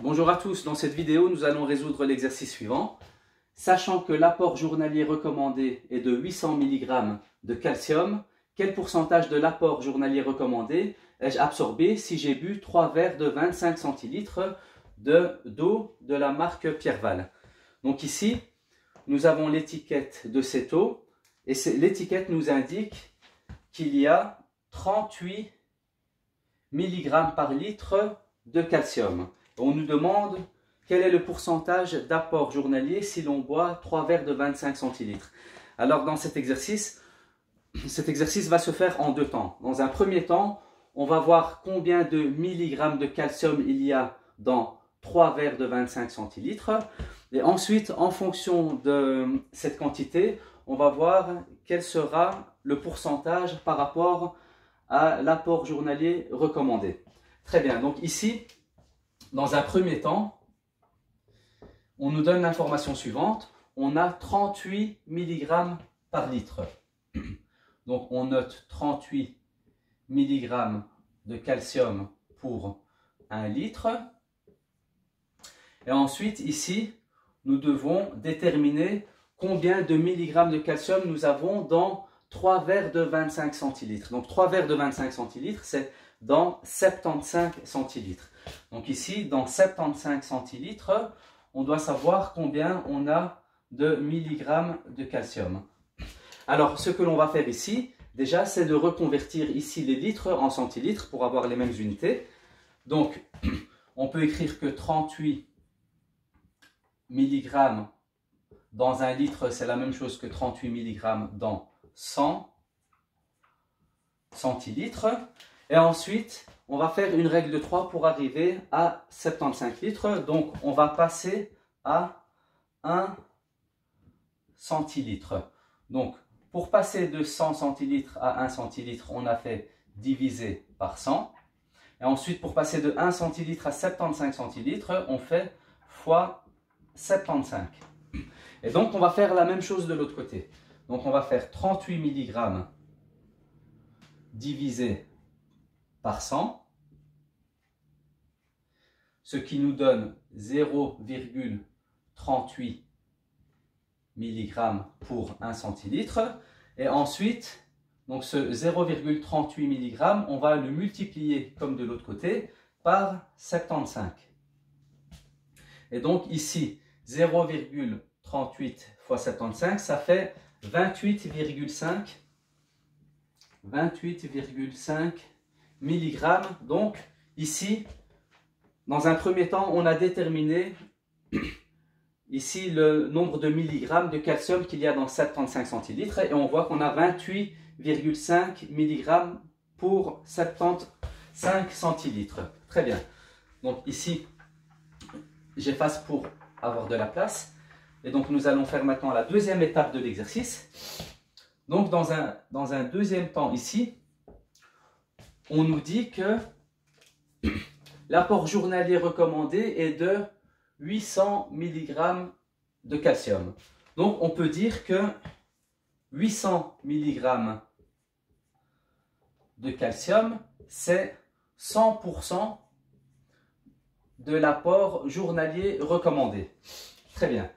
Bonjour à tous, dans cette vidéo nous allons résoudre l'exercice suivant. Sachant que l'apport journalier recommandé est de 800 mg de calcium, quel pourcentage de l'apport journalier recommandé ai-je absorbé si j'ai bu 3 verres de 25 centilitres d'eau de la marque Pierval? Donc ici, nous avons l'étiquette de cette eau et l'étiquette nous indique qu'il y a 38 mg par litre de calcium. On nous demande quel est le pourcentage d'apport journalier si l'on boit 3 verres de 25 centilitres. Alors dans cet exercice va se faire en deux temps. Dans un premier temps, on va voir combien de milligrammes de calcium il y a dans 3 verres de 25 centilitres. Et ensuite, en fonction de cette quantité, on va voir quel sera le pourcentage par rapport à l'apport journalier recommandé. Très bien, donc ici, dans un premier temps, on nous donne l'information suivante. On a 38 mg par litre. Donc on note 38 mg de calcium pour 1 litre. Et ensuite, ici, nous devons déterminer combien de milligrammes de calcium nous avons dans 3 verres de 25 centilitres. Donc 3 verres de 25 centilitres, c'est dans 75 centilitres. Donc ici, dans 75 centilitres, on doit savoir combien on a de milligrammes de calcium. Alors, ce que l'on va faire ici, déjà, c'est de reconvertir ici les litres en centilitres pour avoir les mêmes unités. Donc, on peut écrire que 38 mg dans 1 litre, c'est la même chose que 38 mg dans 100 centilitres. Et ensuite, on va faire une règle de 3 pour arriver à 75 litres. Donc, on va passer à 1 centilitre. Donc, pour passer de 100 centilitres à 1 centilitre, on a fait diviser par 100. Et ensuite, pour passer de 1 centilitre à 75 centilitres, on fait fois 75. Et donc, on va faire la même chose de l'autre côté. Donc, on va faire 38 mg divisé par 100, ce qui nous donne 0,38 mg pour 1 centilitre. Et ensuite, donc ce 0,38 mg, on va le multiplier comme de l'autre côté par 75. Et donc ici, 0,38 fois 75, ça fait 28,5 mg. Donc ici, dans un premier temps, on a déterminé ici le nombre de milligrammes de calcium qu'il y a dans 75 centilitres et on voit qu'on a 28,5 mg pour 75 centilitres. Très bien. Donc ici, j'efface pour avoir de la place. Et donc nous allons faire maintenant la deuxième étape de l'exercice. Donc dans un deuxième temps ici, on nous dit que l'apport journalier recommandé est de 800 mg de calcium. Donc on peut dire que 800 mg de calcium, c'est 100% de l'apport journalier recommandé. Très bien.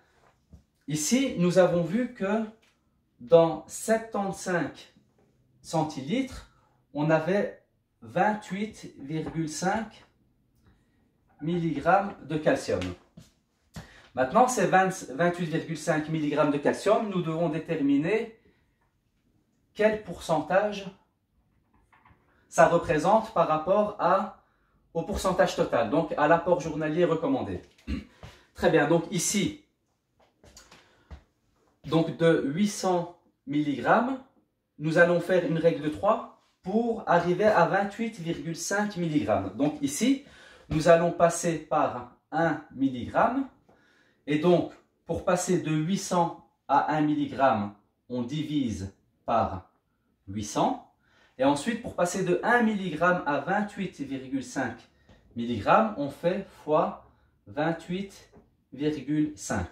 Ici, nous avons vu que dans 75 centilitres, on avait 28,5 mg de calcium. Maintenant, ces 28,5 mg de calcium, nous devons déterminer quel pourcentage ça représente par rapport au pourcentage total, donc à l'apport journalier recommandé. Très bien, donc ici, donc de 800 mg, nous allons faire une règle de 3 pour arriver à 28,5 mg. Donc ici, nous allons passer par 1 mg. Et donc, pour passer de 800 à 1 mg, on divise par 800. Et ensuite, pour passer de 1 mg à 28,5 mg, on fait fois 28,5.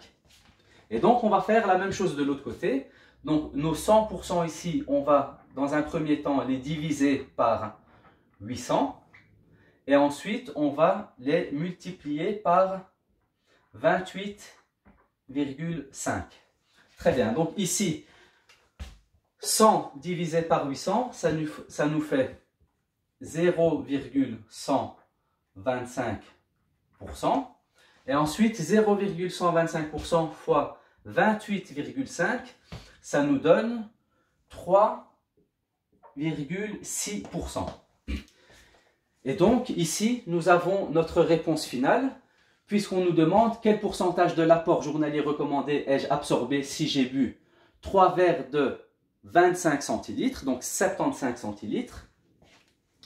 Et donc, on va faire la même chose de l'autre côté. Donc, nos 100% ici, on va, dans un premier temps, les diviser par 800. Et ensuite, on va les multiplier par 28,5. Très bien. Donc ici, 100 divisé par 800, ça nous fait 0,125%. Et ensuite, 0,125% fois 28,5, ça nous donne 3,6%. Et donc, ici, nous avons notre réponse finale, puisqu'on nous demande quel pourcentage de l'apport journalier recommandé ai-je absorbé si j'ai bu 3 verres de 25 centilitres, donc 75 centilitres.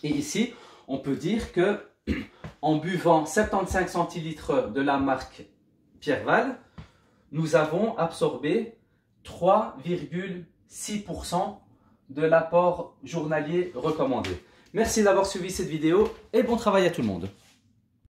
Et ici, on peut dire que en buvant 75 centilitres de la marque Pierval, nous avons absorbé 3,6% de l'apport journalier recommandé. Merci d'avoir suivi cette vidéo et bon travail à tout le monde.